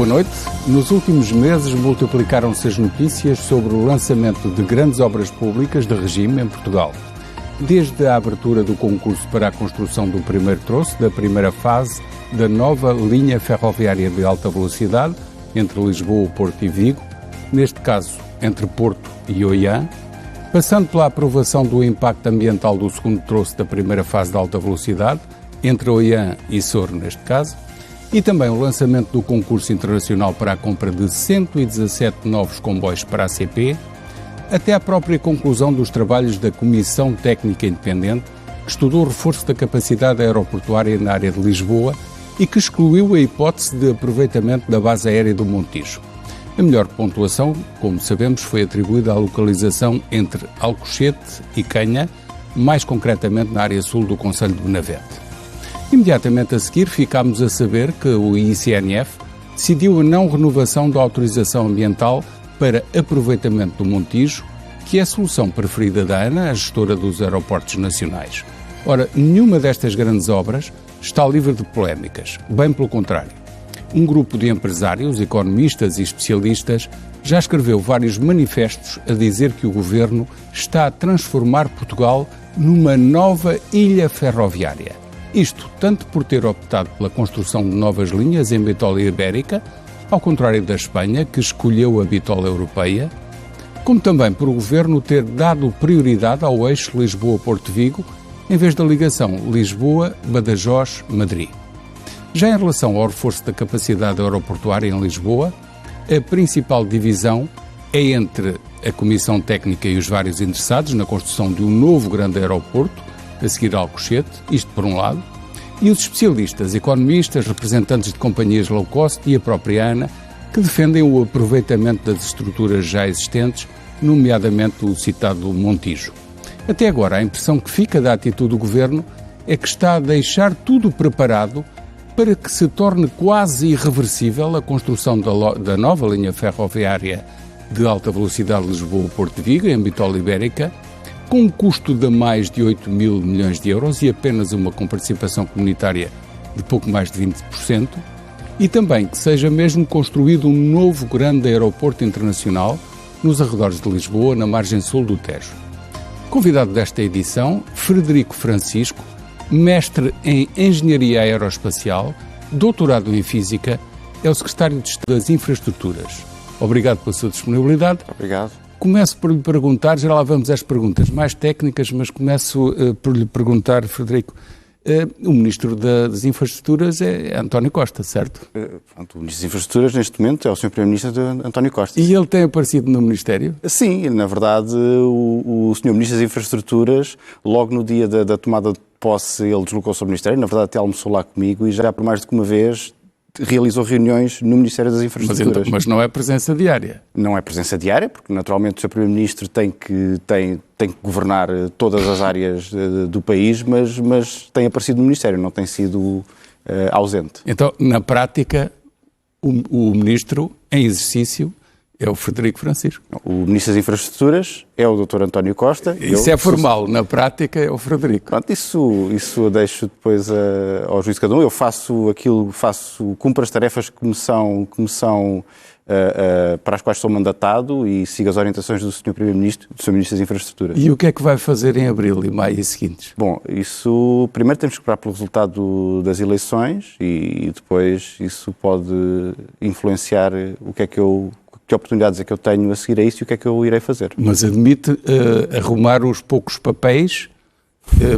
boa noite. Nos últimos meses multiplicaram-se as notícias sobre o lançamento de grandes obras públicas de regime em Portugal. Desde a abertura do concurso para a construção do primeiro troço da primeira fase da nova linha ferroviária de alta velocidade entre Lisboa, Porto e Vigo, neste caso entre Porto e Oiã, passando pela aprovação do impacto ambiental do segundo troço da primeira fase de alta velocidade, entre Oiã e Soro neste caso, e também o lançamento do concurso internacional para a compra de 117 novos comboios para a ACP, até à própria conclusão dos trabalhos da Comissão Técnica Independente, que estudou o reforço da capacidade aeroportuária na área de Lisboa e que excluiu a hipótese de aproveitamento da base aérea do Montijo. A melhor pontuação, como sabemos, foi atribuída à localização entre Alcochete e Canha, mais concretamente na área sul do concelho de Benavente. Imediatamente a seguir, ficámos a saber que o ICNF decidiu a não renovação da autorização ambiental para aproveitamento do Montijo, que é a solução preferida da ANA, a gestora dos aeroportos nacionais. Ora, nenhuma destas grandes obras está livre de polémicas, bem pelo contrário. Um grupo de empresários, economistas e especialistas já escreveu vários manifestos a dizer que o governo está a transformar Portugal numa nova ilha ferroviária. Isto tanto por ter optado pela construção de novas linhas em bitola ibérica, ao contrário da Espanha, que escolheu a bitola europeia, como também por o governo ter dado prioridade ao eixo Lisboa-Porto-Vigo, em vez da ligação Lisboa-Badajoz-Madrid. Já em relação ao reforço da capacidade aeroportuária em Lisboa, a principal divisão é entre a Comissão Técnica e os vários interessados na construção de um novo grande aeroporto, a seguir a Alcochete, isto por um lado, e os especialistas, economistas, representantes de companhias low cost e a própria ANA, que defendem o aproveitamento das estruturas já existentes, nomeadamente o citado Montijo. Até agora, a impressão que fica da atitude do Governo é que está a deixar tudo preparado para que se torne quase irreversível a construção da nova linha ferroviária de alta velocidade Lisboa-Porto-Vigo, em bitola ibérica, com um custo de mais de 8 mil milhões de euros e apenas uma comparticipação comunitária de pouco mais de 20%, e também que seja mesmo construído um novo grande aeroporto internacional nos arredores de Lisboa, na margem sul do Tejo. Convidado desta edição, Frederico Francisco, mestre em Engenharia Aeroespacial, doutorado em Física, é o secretário de Estado das Infraestruturas. Obrigado pela sua disponibilidade. Obrigado. Começo por lhe perguntar, já lá vamos às perguntas mais técnicas, mas começo por lhe perguntar, Frederico, o Ministro das Infraestruturas é António Costa, certo? O Ministro das Infraestruturas, neste momento, é o Sr. Primeiro-Ministro António Costa. E ele tem aparecido no Ministério? Sim, na verdade, o Sr. Ministro das Infraestruturas, logo no dia da tomada de posse, ele deslocou-se ao Ministério, na verdade até almoçou lá comigo e já por mais do que uma vez realizou reuniões no Ministério das Infraestruturas. Mas não é presença diária? Não é presença diária, porque naturalmente o Sr. Primeiro-Ministro tem que governar todas as áreas do país, mas tem aparecido no Ministério, não tem sido ausente. Então, na prática, o Ministro em exercício é o Frederico Francisco. O Ministro das Infraestruturas é o Dr. António Costa. Isso é formal, na prática é o Frederico. Pronto, isso eu deixo depois ao juízo de cada um. Eu cumpro as tarefas que me são para as quais sou mandatado e sigo as orientações do Sr. Primeiro-Ministro, do Sr. Ministro das Infraestruturas. E o que é que vai fazer em abril e maio e seguintes? Bom, primeiro temos que esperar pelo resultado das eleições e depois isso pode influenciar que oportunidades é que eu tenho a seguir a isso e o que é que eu irei fazer. Mas admite arrumar os poucos papéis,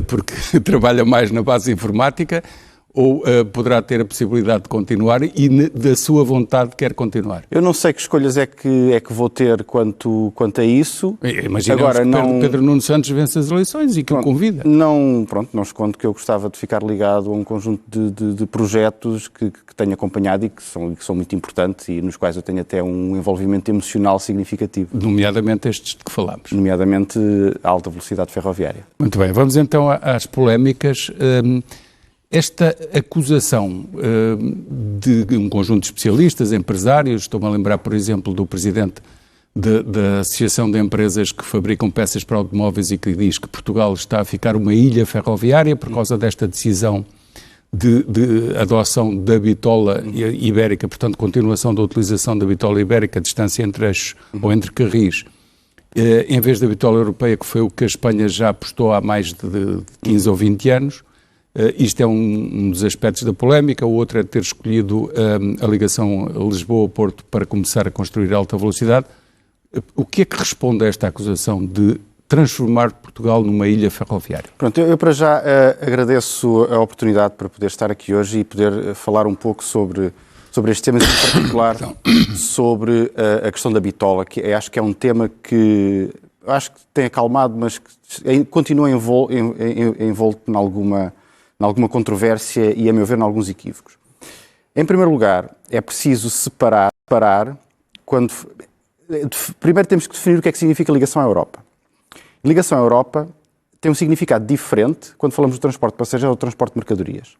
porque trabalha mais na base informática, ou poderá ter a possibilidade de continuar e da sua vontade quer continuar? Eu não sei que escolhas é que vou ter quanto a isso. Imaginemos que Pedro Nuno Santos vence as eleições e que o convida. Não escondo que eu gostava de ficar ligado a um conjunto de projetos que tenho acompanhado e que são muito importantes e nos quais eu tenho até um envolvimento emocional significativo. Nomeadamente estes de que falámos. Nomeadamente a alta velocidade ferroviária. Muito bem, vamos então às polémicas. Esta acusação de um conjunto de especialistas, empresários, estou-me a lembrar, por exemplo, do presidente da Associação de Empresas que fabricam peças para automóveis e que diz que Portugal está a ficar uma ilha ferroviária por causa desta decisão de adoção da bitola ibérica, portanto, continuação da utilização da bitola ibérica, distância entre eixos ou entre carris, em vez da bitola europeia, que foi o que a Espanha já apostou há mais de 15 ou 20 anos. Isto é um dos aspectos da polémica. O outro é ter escolhido a ligação Lisboa-Porto para começar a construir alta velocidade. O que é que responde a esta acusação de transformar Portugal numa ilha ferroviária? Pronto, eu para já agradeço a oportunidade para poder estar aqui hoje e poder falar um pouco sobre este tema, em particular sobre a questão da bitola, que acho que é um tema que acho que tem acalmado, mas que continua envolto em alguma controvérsia e, a meu ver, em alguns equívocos. Em primeiro lugar, é preciso separar quando... Primeiro temos que definir o que é que significa ligação à Europa. Ligação à Europa tem um significado diferente quando falamos do transporte de passageiros ou do transporte de mercadorias.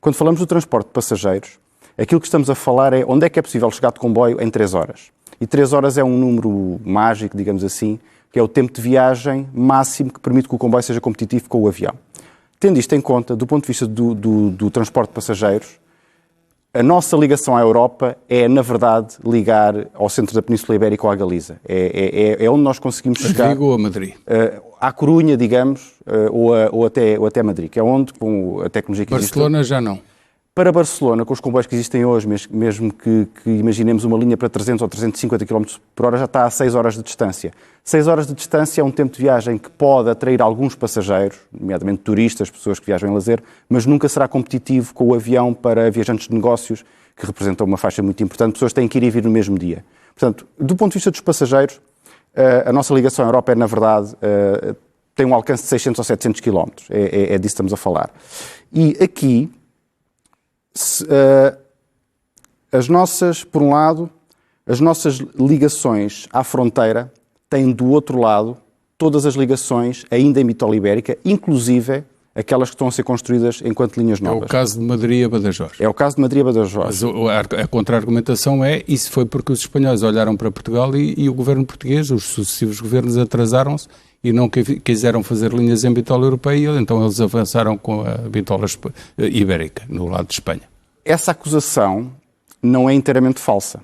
Quando falamos do transporte de passageiros, aquilo que estamos a falar é onde é que é possível chegar de comboio em 3 horas. E 3 horas é um número mágico, digamos assim, que é o tempo de viagem máximo que permite que o comboio seja competitivo com o avião. Tendo isto em conta, do ponto de vista do transporte de passageiros, a nossa ligação à Europa é, na verdade, ligar ao centro da Península Ibérica ou à Galiza. É onde nós conseguimos chegar... A Vigo ou a Madrid? À Corunha, digamos, ou até Madrid, que é onde, com a tecnologia que existe... Barcelona já não. Para Barcelona, com os comboios que existem hoje, mesmo que imaginemos uma linha para 300 ou 350 km por hora, já está a 6 horas de distância. 6 horas de distância é um tempo de viagem que pode atrair alguns passageiros, nomeadamente turistas, pessoas que viajam em lazer, mas nunca será competitivo com o avião para viajantes de negócios, que representam uma faixa muito importante. Pessoas têm que ir e vir no mesmo dia. Portanto, do ponto de vista dos passageiros, a nossa ligação à Europa é, na verdade, tem um alcance de 600 ou 700 km. É disso que estamos a falar. E aqui... por um lado, as nossas ligações à fronteira têm do outro lado todas as ligações ainda em bitola ibérica, inclusive aquelas que estão a ser construídas enquanto linhas novas. É o caso de Madrid a Badajoz. É o caso de Madrid a Badajoz. Mas a contra-argumentação é, isso foi porque os espanhóis olharam para Portugal e o governo português, os sucessivos governos atrasaram-se e não quiseram fazer linhas em bitola europeia, então eles avançaram com a bitola ibérica, no lado de Espanha. Essa acusação não é inteiramente falsa.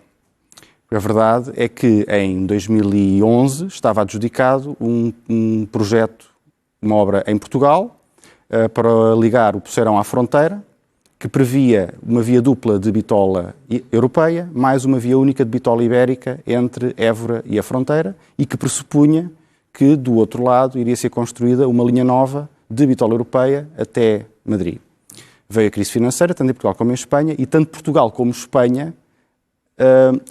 A verdade é que em 2011 estava adjudicado um projeto, uma obra em Portugal, para ligar o Poceirão à fronteira, que previa uma via dupla de bitola europeia, mais uma via única de bitola ibérica entre Évora e a fronteira, e que pressupunha que, do outro lado, iria ser construída uma linha nova de bitola europeia até Madrid. Veio a crise financeira, tanto em Portugal como em Espanha, e tanto Portugal como Espanha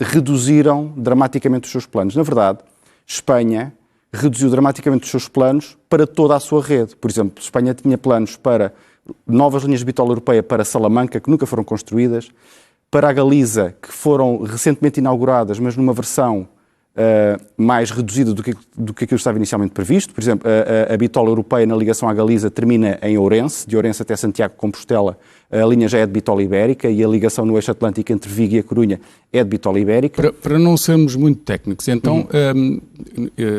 reduziram dramaticamente os seus planos. Na verdade, Espanha reduziu dramaticamente os seus planos para toda a sua rede. Por exemplo, Espanha tinha planos para novas linhas de bitola europeia para Salamanca, que nunca foram construídas, para a Galiza, que foram recentemente inauguradas, mas numa versão mais reduzida do que aquilo que estava inicialmente previsto. Por exemplo, a bitola europeia na ligação à Galiza termina em Ourense, de Ourense até Santiago de Compostela, a linha já é de bitola ibérica e a ligação no eixo atlântico entre Vigo e a Corunha é de bitola ibérica. Para não sermos muito técnicos, então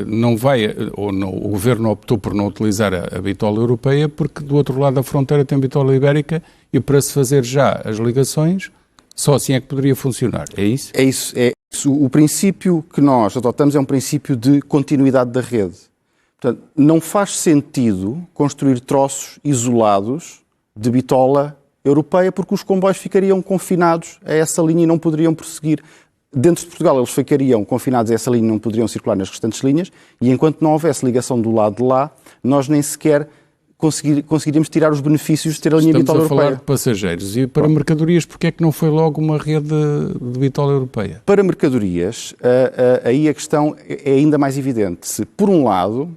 não vai, ou não, o Governo optou por não utilizar a bitola europeia porque do outro lado da fronteira tem bitola ibérica e para se fazer já as ligações, só assim é que poderia funcionar. É isso? É isso. O princípio que nós adotamos é um princípio de continuidade da rede. Portanto, não faz sentido construir troços isolados de bitola europeia porque os comboios ficariam confinados a essa linha e não poderiam prosseguir. Dentro de Portugal eles ficariam confinados a essa linha e não poderiam circular nas restantes linhas e enquanto não houvesse ligação do lado de lá, nós nem sequer conseguiríamos tirar os benefícios de ter a linha bitola europeia. Estamos a falar de passageiros. E para mercadorias, porque é que não foi logo uma rede de bitola europeia? Para mercadorias, aí a questão é ainda mais evidente. Se, por um lado,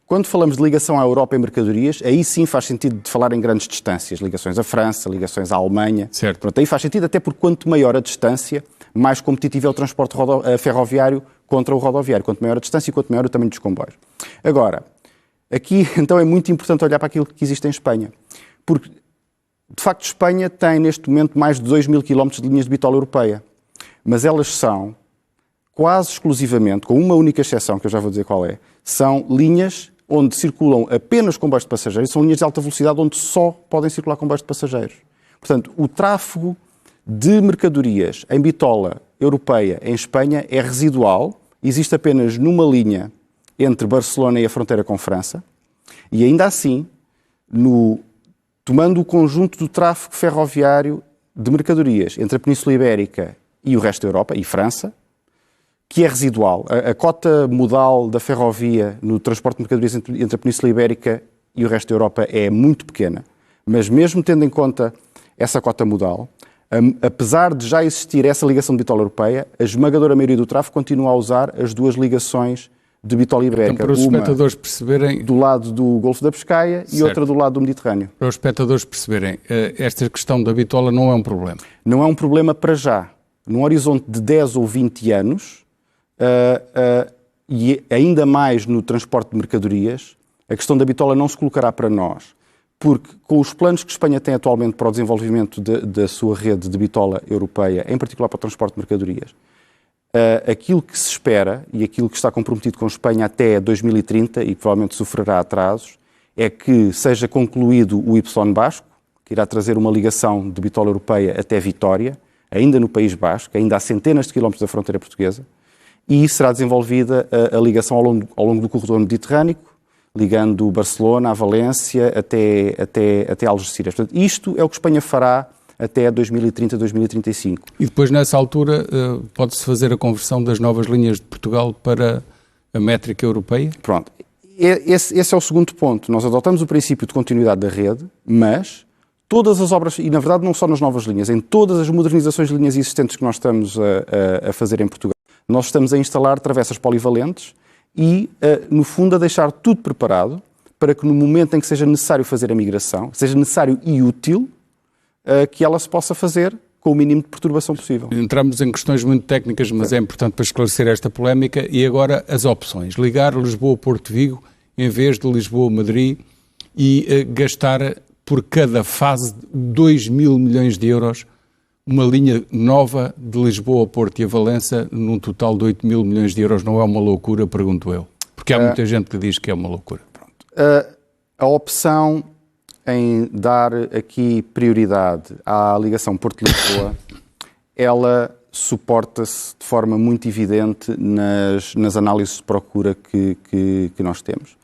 quando falamos de ligação à Europa em mercadorias, aí sim faz sentido de falar em grandes distâncias. Ligações à França, ligações à Alemanha. Certo. Pronto, aí faz sentido, até porque quanto maior a distância, mais competitivo é o transporte ferroviário contra o rodoviário. Quanto maior a distância e quanto maior o tamanho dos comboios. Agora, aqui, então, é muito importante olhar para aquilo que existe em Espanha. Porque, de facto, Espanha tem, neste momento, mais de 2.000 km de linhas de bitola europeia. Mas elas são, quase exclusivamente, com uma única exceção, que eu já vou dizer qual é, são linhas onde circulam apenas comboios de passageiros, são linhas de alta velocidade onde só podem circular comboios de passageiros. Portanto, o tráfego de mercadorias em bitola europeia em Espanha é residual, existe apenas numa linha entre Barcelona e a fronteira com França, e ainda assim, tomando o conjunto do tráfego ferroviário de mercadorias entre a Península Ibérica e o resto da Europa, e França, que é residual. A cota modal da ferrovia no transporte de mercadorias entre a Península Ibérica e o resto da Europa é muito pequena, mas mesmo tendo em conta essa cota modal, apesar de já existir essa ligação de bitola europeia, a esmagadora maioria do tráfego continua a usar as duas ligações de bitola ibérica. Então, para os espectadores perceberem... do lado do Golfo da Pescaia e outra do lado do Mediterrâneo. Para os espectadores perceberem, esta questão da bitola não é um problema. Não é um problema para já. Num horizonte de 10 ou 20 anos, e ainda mais no transporte de mercadorias, a questão da bitola não se colocará para nós. Porque com os planos que Espanha tem atualmente para o desenvolvimento da sua rede de bitola europeia, em particular para o transporte de mercadorias, aquilo que se espera e aquilo que está comprometido com Espanha até 2030, e provavelmente sofrerá atrasos, é que seja concluído o Y Basco, que irá trazer uma ligação de bitola europeia até Vitória, ainda no País Basco, ainda a centenas de quilómetros da fronteira portuguesa, e será desenvolvida a ligação ao longo do corredor mediterrâneo, ligando Barcelona a Valência até Algeciras. Portanto, isto é o que Espanha fará até 2030, 2035. E depois, nessa altura, pode-se fazer a conversão das novas linhas de Portugal para a métrica europeia? Pronto. Esse é o segundo ponto. Nós adotamos o princípio de continuidade da rede, mas todas as obras, e na verdade não só nas novas linhas, em todas as modernizações de linhas existentes que nós estamos a fazer em Portugal, nós estamos a instalar travessas polivalentes e, no fundo, a deixar tudo preparado para que no momento em que seja necessário fazer a migração, seja necessário e útil, que ela se possa fazer com o mínimo de perturbação possível. Entramos em questões muito técnicas, mas é importante para esclarecer esta polémica. E agora as opções. Ligar Lisboa-Porto Vigo em vez de Lisboa-Madrid e gastar por cada fase 2 mil milhões de euros uma linha nova de Lisboa a Porto e a Valença num total de 8 mil milhões de euros. Não é uma loucura, pergunto eu? Porque há muita gente que diz que é uma loucura. Pronto. A opção em dar aqui prioridade à ligação Porto-Lisboa, ela suporta-se de forma muito evidente nas análises de procura que nós temos.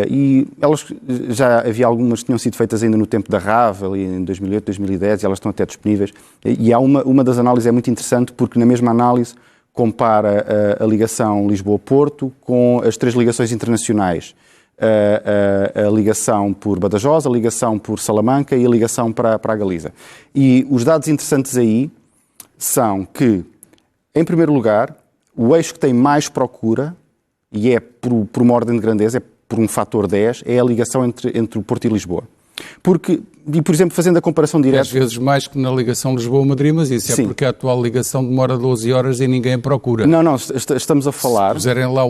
E elas, já havia algumas que tinham sido feitas ainda no tempo da RAV, ali em 2008, 2010, e elas estão até disponíveis. E há uma das análises é muito interessante porque na mesma análise compara a ligação Lisboa-Porto com as 3 ligações internacionais. A ligação por Badajoz, a ligação por Salamanca e a ligação para a Galiza. E os dados interessantes aí são que, em primeiro lugar, o eixo que tem mais procura, e é por uma ordem de grandeza, é por um fator 10, é a ligação entre o Porto e Lisboa. Porque, e por exemplo, fazendo a comparação direta... Às vezes mais que na ligação Lisboa-Madrid, mas isso Sim. É porque a atual ligação demora 12 horas e ninguém a procura. Não, estamos a falar... Se puserem lá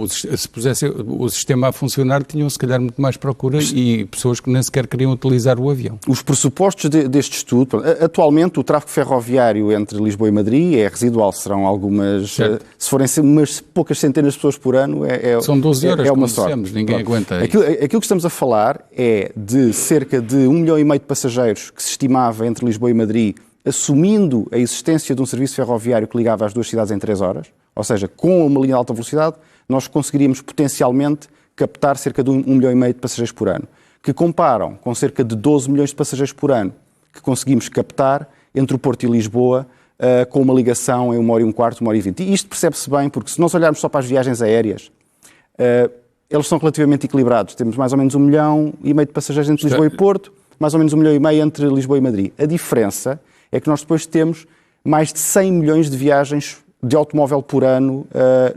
se pusessem o sistema a funcionar, tinham se calhar muito mais procura e pessoas que nem sequer queriam utilizar o avião. Os pressupostos deste estudo... Atualmente, o tráfego ferroviário entre Lisboa e Madrid é residual. Serão algumas... Certo. Se forem umas poucas centenas de pessoas por ano, são 12 horas, é uma como sorte. Dissemos, ninguém aguenta. Aquilo que estamos a falar é de cerca de 1,5 milhão de passageiros que se estimava entre Lisboa e Madrid, assumindo a existência de um serviço ferroviário que ligava as duas cidades em 3 horas, ou seja, com uma linha de alta velocidade, nós conseguiríamos potencialmente captar cerca de 1,5 milhão de passageiros por ano, que comparam com cerca de 12 milhões de passageiros por ano que conseguimos captar entre o Porto e Lisboa, com uma ligação em 1 hora e um quarto, 1 hora e 20. E isto percebe-se bem, porque se nós olharmos só para as viagens aéreas, eles são relativamente equilibrados. Temos mais ou menos 1,5 milhão de passageiros entre Lisboa e Porto, mais ou menos 1,5 milhão entre Lisboa e Madrid. A diferença é que nós depois temos mais de 100 milhões de viagens de automóvel por ano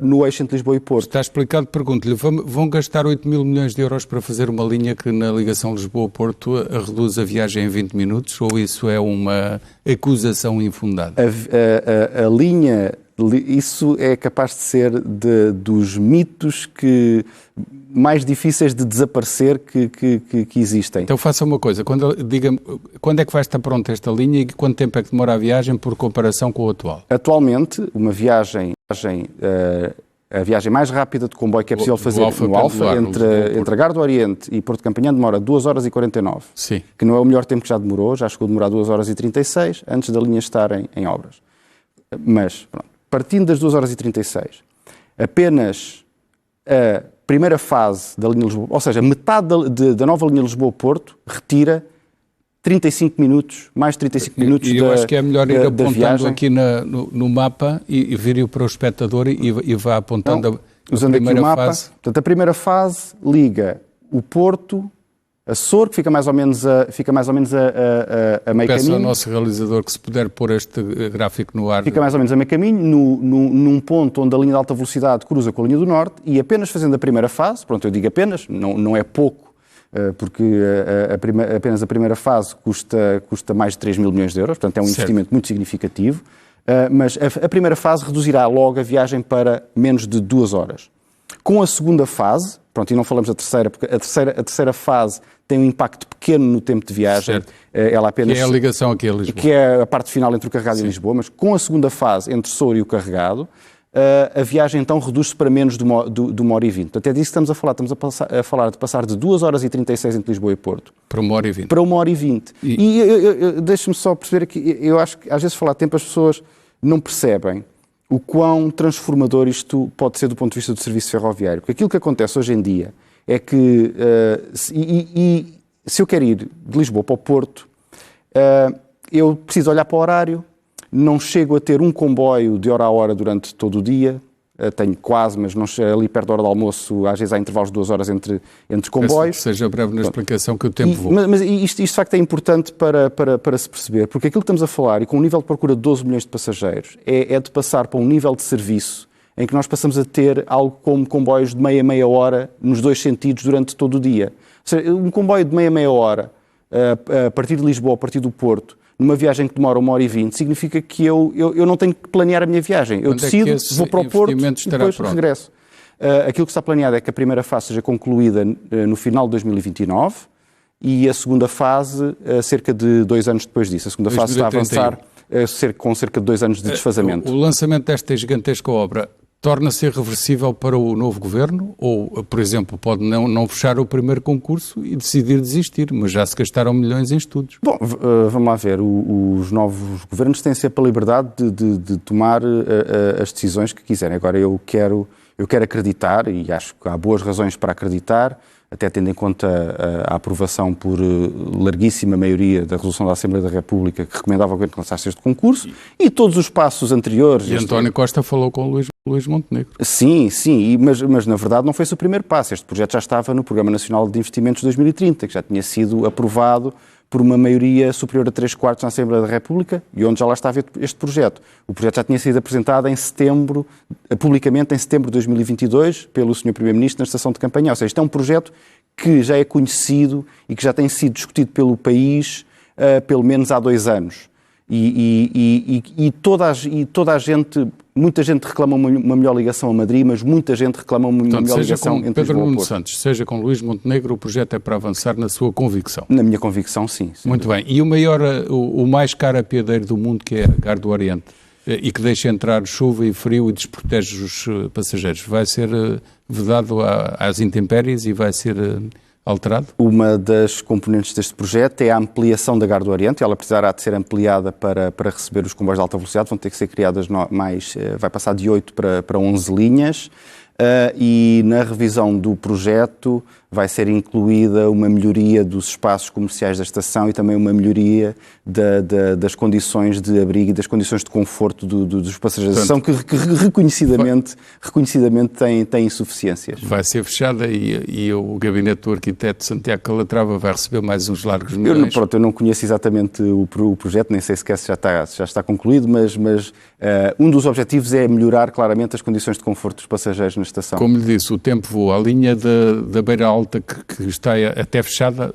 no eixo entre Lisboa e Porto. Está explicado, pergunto-lhe, vão gastar 8 mil milhões de euros para fazer uma linha que na ligação Lisboa-Porto reduz a viagem em 20 minutos ou isso é uma acusação infundada? A linha, isso é capaz de ser dos mitos mais difíceis de desaparecer que existem. Então faça uma coisa, diga-me quando é que vai estar pronta esta linha e quanto tempo é que demora a viagem por comparação com o atual? Atualmente, uma viagem a viagem mais rápida de comboio que é possível fazer no Alfa, entre a Gare do Oriente e Porto Campanhã, demora 2 horas e 49. Sim. Que não é o melhor tempo que já demorou, já chegou a demorar 2 horas e 36, antes da linha estar em obras. Mas, pronto, partindo das 2 horas e 36, apenas a primeira fase da linha Lisboa, ou seja, metade da nova linha Lisboa-Porto, retira 35 minutos, mais 35 minutos e eu acho que é melhor ir apontando viagem. Aqui no mapa e vir para o espectador e vá apontando usando a primeira aqui o mapa. fase. Portanto, a primeira fase liga o Porto a Sor, que fica mais ou menos a meio Peço caminho. ao nosso realizador que se puder pôr este gráfico no ar. Fica mais ou menos a meio caminho, num ponto onde a linha de alta velocidade cruza com a linha do Norte, e apenas fazendo a primeira fase, pronto, eu digo apenas, não é pouco, porque apenas a primeira fase custa mais de 3 mil milhões de euros, portanto é um investimento muito significativo, mas a primeira fase reduzirá logo a viagem para menos de 2 horas. Com a segunda fase, pronto, e não falamos da terceira, porque a terceira fase tem um impacto pequeno no tempo de viagem. Certo. Ela apenas, que é a ligação aqui a Lisboa. Que é a parte final entre o carregado e Lisboa, mas com a segunda fase, entre Sor e o carregado, a viagem então reduz-se para menos de 1h20. Portanto, é disso que estamos a falar. Estamos a falar de passar de 2 horas e 36 entre Lisboa e Porto. Para 1h20. Para 1h20. Deixe-me só perceber aqui, eu acho que às vezes falar de tempo as pessoas não percebem o quão transformador isto pode ser do ponto de vista do serviço ferroviário. Porque aquilo que acontece hoje em dia é que, se eu quero ir de Lisboa para o Porto, eu preciso olhar para o horário, não chego a ter um comboio de hora a hora durante todo o dia, tenho quase, mas não chego ali perto da hora do almoço, às vezes há intervalos de 2 horas entre comboios. Seja breve na explicação que o tempo voa. Mas isto de facto é importante para se perceber, porque aquilo que estamos a falar, e com um nível de procura de 12 milhões de passageiros, é de passar para um nível de serviço em que nós passamos a ter algo como comboios de meia hora nos dois sentidos durante todo o dia. Ou seja, um comboio de meia hora a partir de Lisboa, a partir do Porto, numa viagem que demora 1h20, significa que eu não tenho que planear a minha viagem. Eu decido, vou para o Porto e depois regresso. Aquilo que está planeado é que a primeira fase seja concluída no final de 2029 e a segunda fase cerca de 2 anos depois disso. A segunda fase está a avançar com cerca de 2 anos de desfazamento. O lançamento desta gigantesca obra torna-se irreversível para o novo governo? Ou, por exemplo, pode não fechar o primeiro concurso e decidir desistir, mas já se gastaram milhões em estudos? Bom, vamos lá ver. Os novos governos têm sempre a liberdade de tomar as decisões que quiserem. Agora, eu quero acreditar, e acho que há boas razões para acreditar, até tendo em conta a aprovação por larguíssima maioria da resolução da Assembleia da República que recomendava ao governo que lançasse este concurso, e todos os passos anteriores... E António Costa falou com Luís Montenegro. Sim, mas na verdade não foi esse o primeiro passo. Este projeto já estava no Programa Nacional de Investimentos 2030, que já tinha sido aprovado por uma maioria superior a 3/4 na Assembleia da República, e onde já lá estava este projeto. O projeto já tinha sido apresentado publicamente em setembro de 2022, pelo Sr. Primeiro-Ministro na estação de campanha. Ou seja, isto é um projeto que já é conhecido e que já tem sido discutido pelo país pelo menos há 2 anos. E toda a gente, muita gente reclama uma melhor ligação a Madrid, mas muita gente reclama uma melhor ligação entre Pedro Lisboa e Nuno Porto. Santos, seja com Luís Montenegro, o projeto é para avançar na sua convicção. Na minha convicção, sim. Muito bem. E o mais caro apiadeiro do mundo, que é a Gare do Oriente, e que deixa entrar chuva e frio e desprotege os passageiros, vai ser vedado às intempéries e vai ser alterado? Uma das componentes deste projeto é a ampliação da Gare do Oriente. Ela precisará de ser ampliada para receber os comboios de alta velocidade. Vão ter que ser criadas vai passar de 8 para 11 linhas. E na revisão do projeto vai ser incluída uma melhoria dos espaços comerciais da estação e também uma melhoria das condições de abrigo e das condições de conforto dos passageiros da estação, que reconhecidamente têm insuficiências. Vai ser fechada e o gabinete do arquiteto Santiago Calatrava vai receber mais uns largos milhões. Eu não conheço exatamente o projeto, nem sei sequer se já está concluído, mas um dos objetivos é melhorar claramente as condições de conforto dos passageiros na estação. Como lhe disse, o tempo voa. A linha da Beira Alta que está até fechada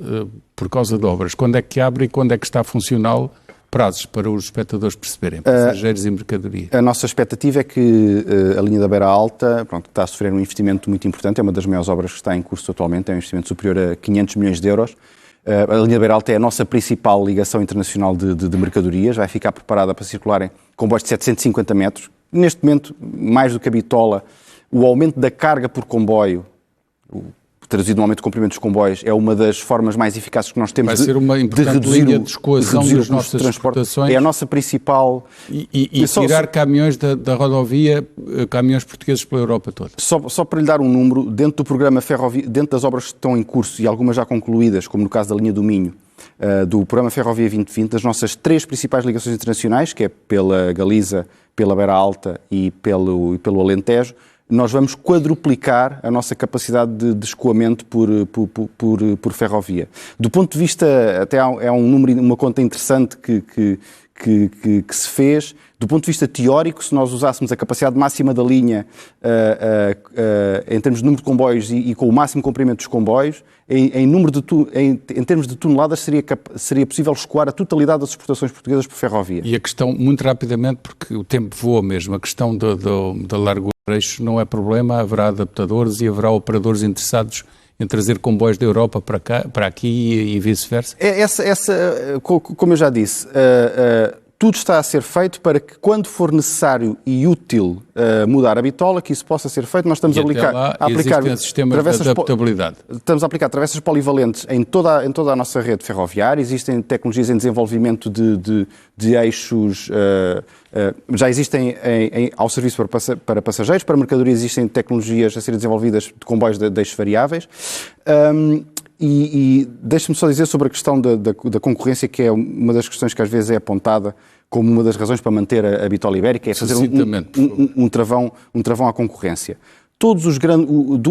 por causa de obras. Quando é que abre e quando é que está funcional? Prazos para os espectadores perceberem, passageiros e mercadoria. A nossa expectativa é que a linha da Beira Alta está a sofrer um investimento muito importante, é uma das maiores obras que está em curso atualmente, é um investimento superior a 500 milhões de euros. A linha da Beira Alta é a nossa principal ligação internacional de mercadorias, vai ficar preparada para circular em comboios de 750 metros. Neste momento, mais do que a bitola, O aumento da carga por comboio, traduzido no aumento do comprimento dos comboios, é uma das formas mais eficazes que nós temos de reduzir linha de escoação das nossas exportações. É a nossa principal... E tirar caminhões da rodovia, caminhões portugueses pela Europa toda. Só para lhe dar um número, dentro do programa Ferrovia, dentro das obras que estão em curso e algumas já concluídas, como no caso da linha do Minho, do programa Ferrovia 2020, das nossas 3 principais ligações internacionais, que é pela Galiza, pela Beira Alta e pelo Alentejo, nós vamos quadruplicar a nossa capacidade de escoamento por ferrovia. Do ponto de vista, até é um número, uma conta interessante que se fez, do ponto de vista teórico, se nós usássemos a capacidade máxima da linha em termos de número de comboios e com o máximo comprimento dos comboios, em termos de toneladas, seria possível escoar a totalidade das exportações portuguesas por ferrovia. E a questão, muito rapidamente, porque o tempo voa mesmo, a questão da largura do eixo não é problema, haverá adaptadores e haverá operadores interessados em trazer comboios da Europa para aqui e vice-versa? Como eu já disse, tudo está a ser feito para que, quando for necessário e útil mudar a bitola, que isso possa ser feito. Nós estamos a aplicar sistemas de adaptabilidade. Estamos a aplicar travessas polivalentes em toda a nossa rede ferroviária. Existem tecnologias em desenvolvimento de eixos, já existem ao serviço para passageiros, para mercadorias existem tecnologias a serem desenvolvidas de comboios de eixos variáveis. E deixe-me só dizer sobre a questão da concorrência, que é uma das questões que às vezes é apontada como uma das razões para manter a bitola ibérica, é fazer um travão à concorrência.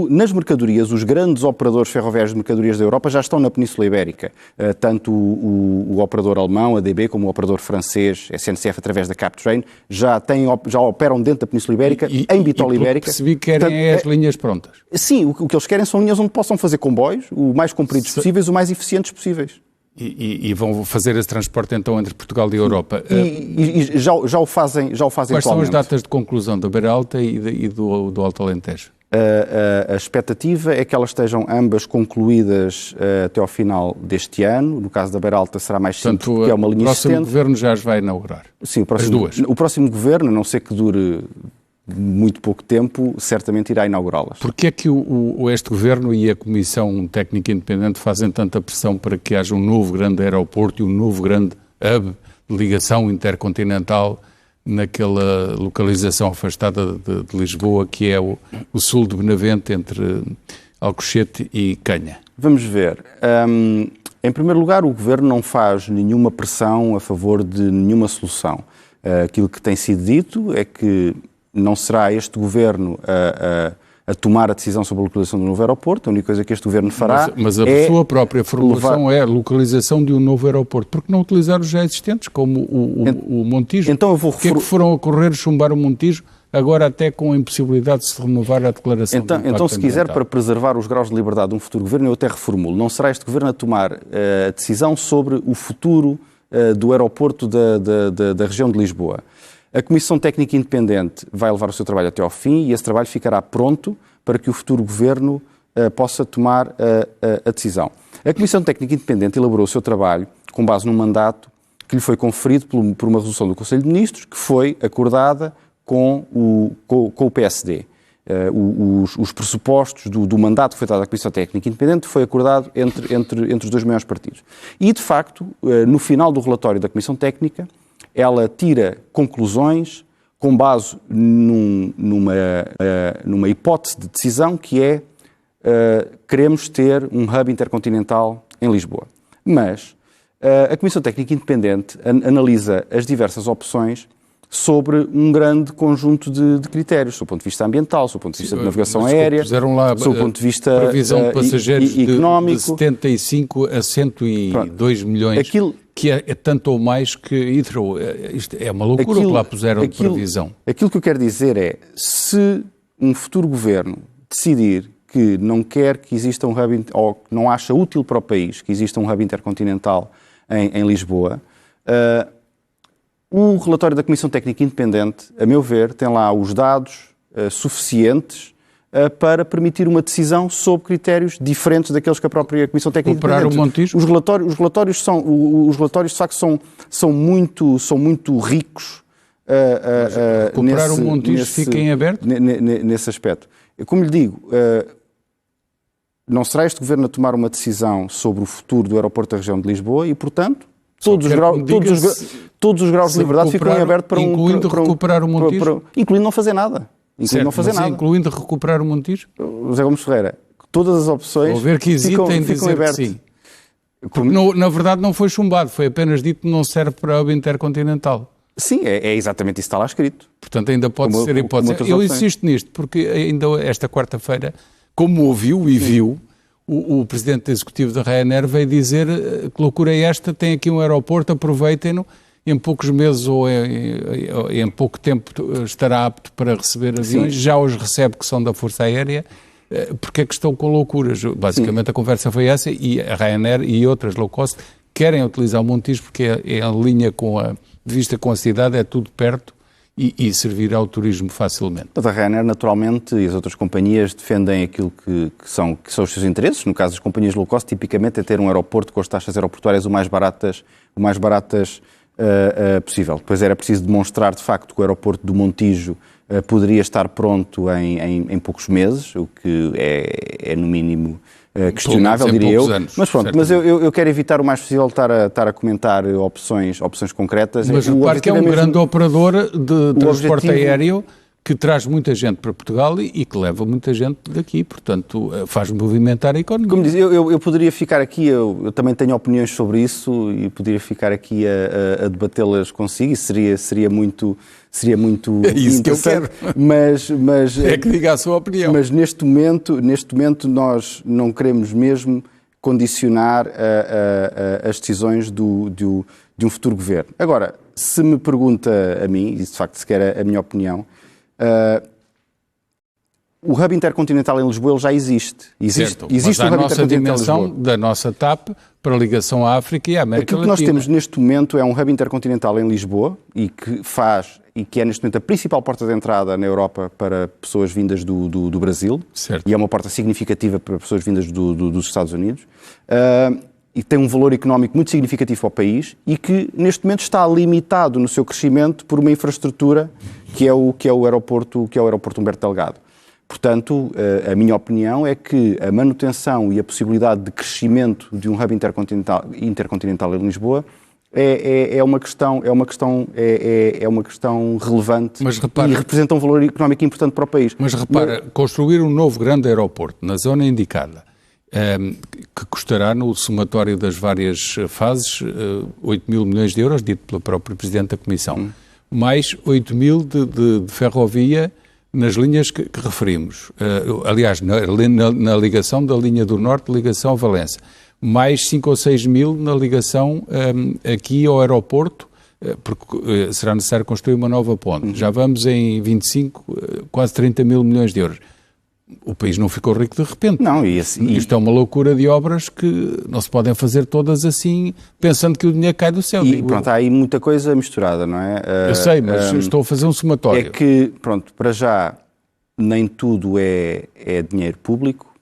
Nas mercadorias, os grandes operadores ferroviários de mercadorias da Europa já estão na Península Ibérica. Tanto o operador alemão, a DB, como o operador francês, SNCF, através da Captrain, já operam dentro da Península Ibérica, em bitola ibérica. Percebi que querem as linhas prontas. Sim, o que eles querem são linhas onde possam fazer comboios, o mais compridos possíveis, o mais eficientes possíveis. E vão fazer esse transporte então entre Portugal e a Europa. E já o fazem Quais atualmente. São as datas de conclusão da Beira Alta e do Alto Alentejo? A expectativa é que elas estejam ambas concluídas até ao final deste ano. No caso da Beira Alta será mais simples, porque é uma linha existente. O próximo governo já as vai inaugurar? Sim, as duas. O próximo governo, a não ser que dure muito pouco tempo, certamente irá inaugurá-las. Porquê é que este Governo e a Comissão Técnica Independente fazem tanta pressão para que haja um novo grande aeroporto e um novo grande hub de ligação intercontinental naquela localização afastada de Lisboa, que é o sul de Benavente, entre Alcochete e Canha? Vamos ver. Em primeiro lugar, o Governo não faz nenhuma pressão a favor de nenhuma solução. Aquilo que tem sido dito é que não será este Governo a tomar a decisão sobre a localização do novo aeroporto. A única coisa que este Governo fará mas a sua própria formulação é a localização de um novo aeroporto. Por que não utilizar os já existentes, como o Montijo? Então eu vou Por que é que foram a correr chumbar o Montijo, agora até com a impossibilidade de se renovar a declaração de impacto Então, se quiser, para preservar os graus de liberdade de um futuro Governo, eu até reformulo. Não será este Governo a tomar a decisão sobre o futuro do aeroporto da região de Lisboa. A Comissão Técnica Independente vai levar o seu trabalho até ao fim e esse trabalho ficará pronto para que o futuro Governo possa tomar a decisão. A Comissão Técnica Independente elaborou o seu trabalho com base num mandato que lhe foi conferido por uma resolução do Conselho de Ministros, que foi acordada com o PSD. Os pressupostos do mandato que foi dado à Comissão Técnica Independente foi acordado entre os dois maiores partidos. E, de facto, no final do relatório da Comissão Técnica, ela tira conclusões com base numa hipótese de decisão que é queremos ter um hub intercontinental em Lisboa. Mas a Comissão Técnica Independente analisa as diversas opções sobre um grande conjunto de critérios, do ponto de vista ambiental, do ponto de vista de navegação aérea, do ponto de vista previsão de passageiros económico. De 75 a 102 milhões. Que é tanto ou mais que Heathrow. Isto é uma loucura que lá puseram de previsão. Aquilo que eu quero dizer é, se um futuro Governo decidir que não quer que exista um hub, ou que não acha útil para o país que exista um hub intercontinental em Lisboa, o relatório da Comissão Técnica Independente, a meu ver, tem lá os dados suficientes para permitir uma decisão sob critérios diferentes daqueles que a própria Comissão Técnica Independente. Os relatórios de facto são muito ricos recuperar o Montijo fica em aberto? Nesse aspecto. Como lhe digo, não será este Governo a tomar uma decisão sobre o futuro do aeroporto da região de Lisboa e, portanto, todos os graus de liberdade ficam em aberto para incluindo recuperar o Montijo? Incluindo não fazer nada. Incluindo recuperar o Montijo? José Gomes Ferreira, todas as opções ficam em aberto. Sim. Porque, na verdade, não foi chumbado, foi apenas dito que não serve para a hub intercontinental. Sim, é exatamente isso que está lá escrito. Portanto, ainda pode ser hipótese. Eu insisto nisto, porque ainda esta quarta-feira, como ouviu e viu, o presidente executivo da Ryanair veio dizer que loucura é esta, tem aqui um aeroporto, aproveitem-no, em poucos meses ou em pouco tempo estará apto para receber aviões, já os recebe que são da Força Aérea, porque é que estão com loucuras. Basicamente a conversa foi essa, e a Ryanair e outras low cost querem utilizar o Montijo porque é em linha de vista com a cidade, é tudo perto e servir ao turismo facilmente. A Ryanair, naturalmente, e as outras companhias defendem aquilo que são os seus interesses. No caso das companhias low cost, tipicamente é ter um aeroporto com as taxas aeroportuárias o mais baratas possível. Depois era preciso demonstrar, de facto, que o aeroporto do Montijo poderia estar pronto em poucos meses, o que é no mínimo questionável, diria eu. Mas pronto, eu quero evitar o mais possível estar a comentar opções concretas. Mas repare que é um grande operador de transporte aéreo que traz muita gente para Portugal e que leva muita gente daqui, portanto, faz movimentar a economia. Como diz, eu poderia ficar aqui, eu também tenho opiniões sobre isso e poderia ficar aqui a debatê-las consigo, e seria muito é isso que eu quero. Mas é que diga a sua opinião. Mas neste momento nós não queremos mesmo condicionar as decisões de um futuro governo. Agora, se me pergunta a mim, e de facto se quer a minha opinião, o hub intercontinental em Lisboa ele já existe. Existe mas o hub nossa dimensão da nossa TAP para a ligação à África e à América Latina. Aquilo que nós temos neste momento é um hub intercontinental em Lisboa e que é neste momento a principal porta de entrada na Europa para pessoas vindas do Brasil. Certo. E é uma porta significativa para pessoas vindas dos Estados Unidos. E tem um valor económico muito significativo para o país e que neste momento está limitado no seu crescimento por uma infraestrutura que é o aeroporto Humberto Delgado. Portanto, a minha opinião é que a manutenção e a possibilidade de crescimento de um hub intercontinental em Lisboa é uma questão relevante. Mas repara, e representa um valor económico importante para o país. Mas repara, construir um novo grande aeroporto na zona indicada, que custará no somatório das várias fases 8 mil milhões de euros, dito pelo próprio Presidente da Comissão, mais 8 mil de ferrovia nas linhas que referimos. Aliás, na ligação da linha do Norte, ligação a Valença. Mais 5 ou 6 mil na ligação aqui ao aeroporto, porque será necessário construir uma nova ponte. Já vamos em 25, quase 30 mil milhões de euros. O país não ficou rico de repente. Não, Isto é uma loucura de obras que não se podem fazer todas assim, pensando que o dinheiro cai do céu. E pronto, há aí muita coisa misturada, não é? Eu sei, mas estou a fazer um somatório. É que, pronto, para já, nem tudo é dinheiro público.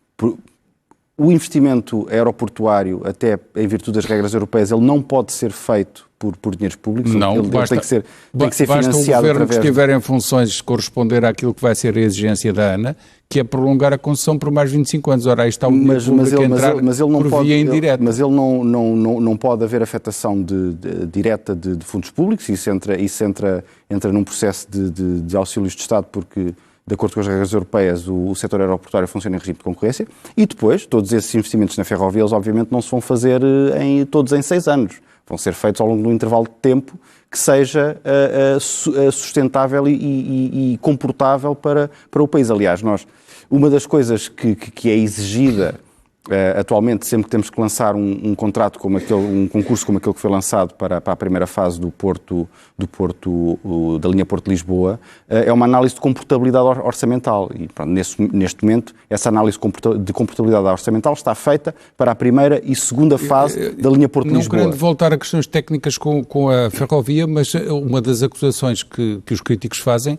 O investimento aeroportuário, até em virtude das regras europeias, ele não pode ser feito por dinheiros públicos. Não, ele tem que ser financiado basta o governo que estiver em funções corresponder àquilo que vai ser a exigência da ANA, que é prolongar a concessão por mais 25 anos. Ora, aí está o dinheiro público a entrar por via indireta. Mas ele não pode haver afetação direta de fundos públicos. Isso entra num processo de auxílios de Estado, porque, de acordo com as regras europeias, o setor aeroportuário funciona em regime de concorrência. E depois, todos esses investimentos na ferrovia, eles obviamente não se vão fazer todos em 6 anos. Vão ser feitos ao longo de um intervalo de tempo que seja sustentável e comportável para o país. Aliás, uma das coisas que é exigida atualmente, sempre que temos que lançar um contrato como um concurso como aquele que foi lançado para a primeira fase do Porto da linha Porto-Lisboa, é uma análise de comportabilidade orçamental. E pronto, neste momento, essa análise de comportabilidade orçamental está feita para a primeira e segunda fase da linha Porto-Lisboa. Não querendo voltar a questões técnicas com a ferrovia, mas uma das acusações que os críticos fazem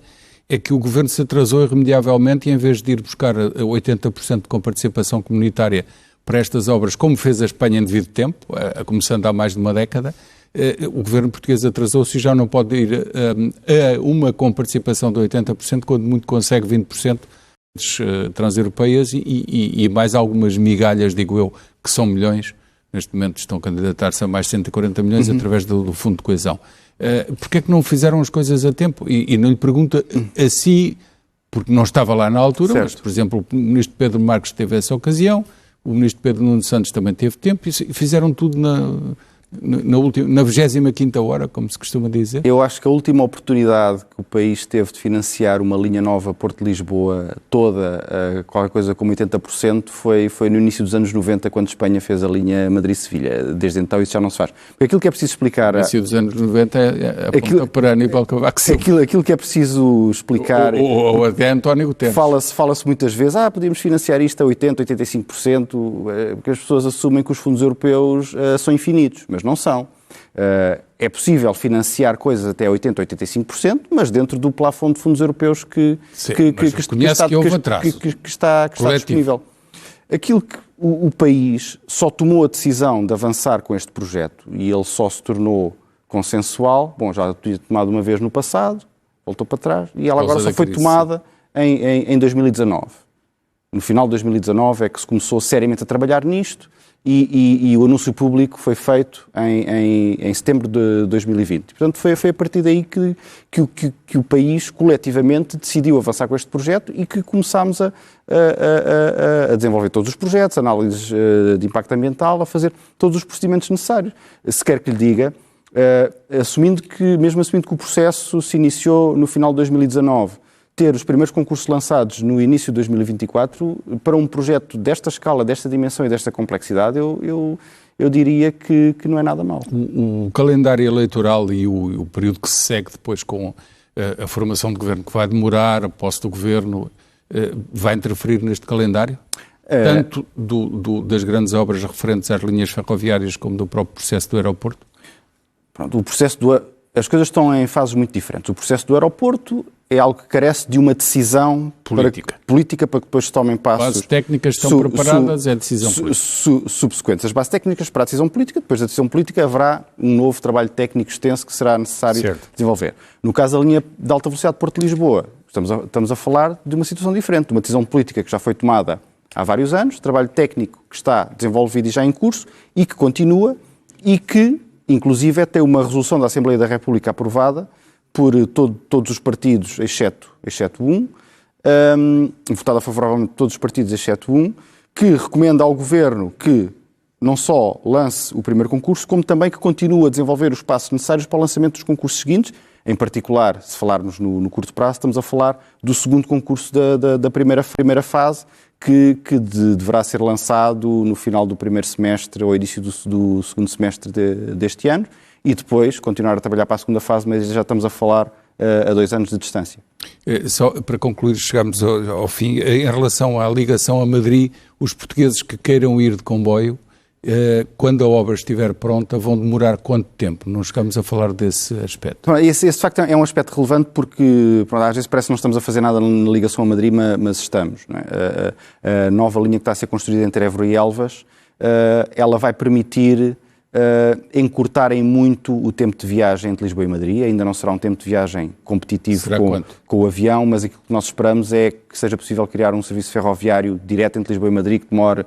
é que o Governo se atrasou irremediavelmente e, em vez de ir buscar 80% com participação comunitária para estas obras, como fez a Espanha em devido tempo, começando há mais de uma década, o governo português atrasou-se e já não pode ir a uma comparticipação de 80%, quando muito consegue 20% transeuropeias e mais algumas migalhas, digo eu, que são milhões. Neste momento estão a candidatar-se a mais 140 milhões através do Fundo de Coesão. Porquê é que não fizeram as coisas a tempo? E não lhe pergunta a si, porque não estava lá na altura, certo. Mas, por exemplo, o ministro Pedro Marques teve essa ocasião, o ministro Pedro Nuno Santos também teve tempo, e fizeram tudo na 25ª hora, como se costuma dizer. Eu acho que a última oportunidade que o país teve de financiar uma linha nova Porto-Lisboa toda, qualquer coisa como 80%, foi no início dos anos 90, quando Espanha fez a linha Madrid-Sevilha. Desde então isso já não se faz. Porque aquilo que é preciso explicar... No início dos anos 90 aponta para Aníbal Cavaco Silva. Aquilo que é preciso explicar... Ou até António Guterres. Fala-se muitas vezes, podíamos financiar isto a 80%, 85%, porque as pessoas assumem que os fundos europeus são infinitos, mas não são. É possível financiar coisas até 80%, 85%, mas dentro do plafond de fundos europeus que está disponível. Aquilo que o país só tomou a decisão de avançar com este projeto e ele só se tornou consensual, já tinha tomado uma vez no passado, voltou para trás, e ela agora só foi tomada em 2019. No final de 2019 é que se começou seriamente a trabalhar nisto, e o anúncio público foi feito em setembro de 2020. Portanto, foi a partir daí que o país coletivamente decidiu avançar com este projeto e que começámos a desenvolver todos os projetos, análises de impacto ambiental, a fazer todos os procedimentos necessários. Se quer que lhe diga, assumindo que o processo se iniciou no final de 2019, ter os primeiros concursos lançados no início de 2024, para um projeto desta escala, desta dimensão e desta complexidade, eu diria que não é nada mau. O calendário eleitoral e o período que se segue depois com a formação de governo, que vai demorar, a posse do governo, vai interferir neste calendário? Tanto das grandes obras referentes às linhas ferroviárias como do próprio processo do aeroporto? Pronto, as coisas estão em fases muito diferentes. O processo do aeroporto é algo que carece de uma decisão política para que depois se tomem passos. As bases técnicas estão preparadas, é decisão política. Subsequentes. As bases técnicas para a decisão política, depois da decisão política haverá um novo trabalho técnico extenso que será necessário desenvolver. No caso da linha de alta velocidade de Porto-Lisboa, estamos a falar de uma situação diferente, de uma decisão política que já foi tomada há vários anos, trabalho técnico que está desenvolvido e já em curso e que continua e que, inclusive, tem uma resolução da Assembleia da República aprovada por todos os partidos, exceto um, votada favoravelmente por todos os partidos, exceto um, que recomenda ao Governo que não só lance o primeiro concurso, como também que continue a desenvolver os passos necessários para o lançamento dos concursos seguintes. Em particular, se falarmos no curto prazo, estamos a falar do segundo concurso da primeira fase, que deverá ser lançado no final do primeiro semestre ou início do segundo semestre deste ano, e depois continuar a trabalhar para a segunda fase, mas já estamos a falar a 2 anos de distância. Só para concluir, chegamos ao fim. Em relação à ligação a Madrid, os portugueses que queiram ir de comboio, quando a obra estiver pronta, vão demorar quanto tempo? Não chegamos a falar desse aspecto. Esse de facto é um aspecto relevante porque às vezes parece que não estamos a fazer nada na ligação a Madrid, mas estamos. Não é? A nova linha que está a ser construída entre Évora e Elvas, ela vai permitir encurtarem muito o tempo de viagem entre Lisboa e Madrid. Ainda não será um tempo de viagem competitivo com o avião, mas aquilo que nós esperamos é que seja possível criar um serviço ferroviário direto entre Lisboa e Madrid que demore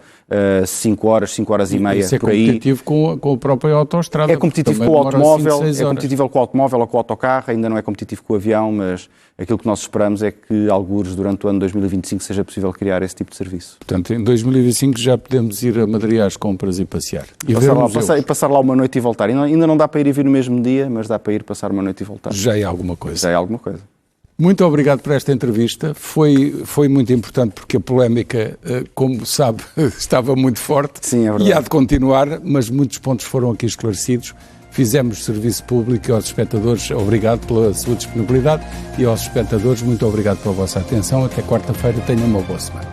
5 horas e meia por aí. É competitivo com a própria autoestrada. É competitivo com o automóvel, é competitivo com o automóvel ou com o autocarro, ainda não é competitivo com o avião, mas aquilo que nós esperamos é que, algures, durante o ano 2025, seja possível criar esse tipo de serviço. Portanto, em 2025 já podemos ir a Madrid às compras e passear. E passar lá uma noite e voltar. Ainda não dá para ir e vir no mesmo dia, mas dá para ir passar uma noite e voltar. Já é alguma coisa. Já é alguma coisa. Muito obrigado por esta entrevista. Foi muito importante porque a polémica, como sabe, estava muito forte. Sim, é verdade. E há de continuar, mas muitos pontos foram aqui esclarecidos. Fizemos serviço público e aos espectadores, obrigado pela sua disponibilidade, e aos espectadores, muito obrigado pela vossa atenção. Até quarta-feira, tenham uma boa semana.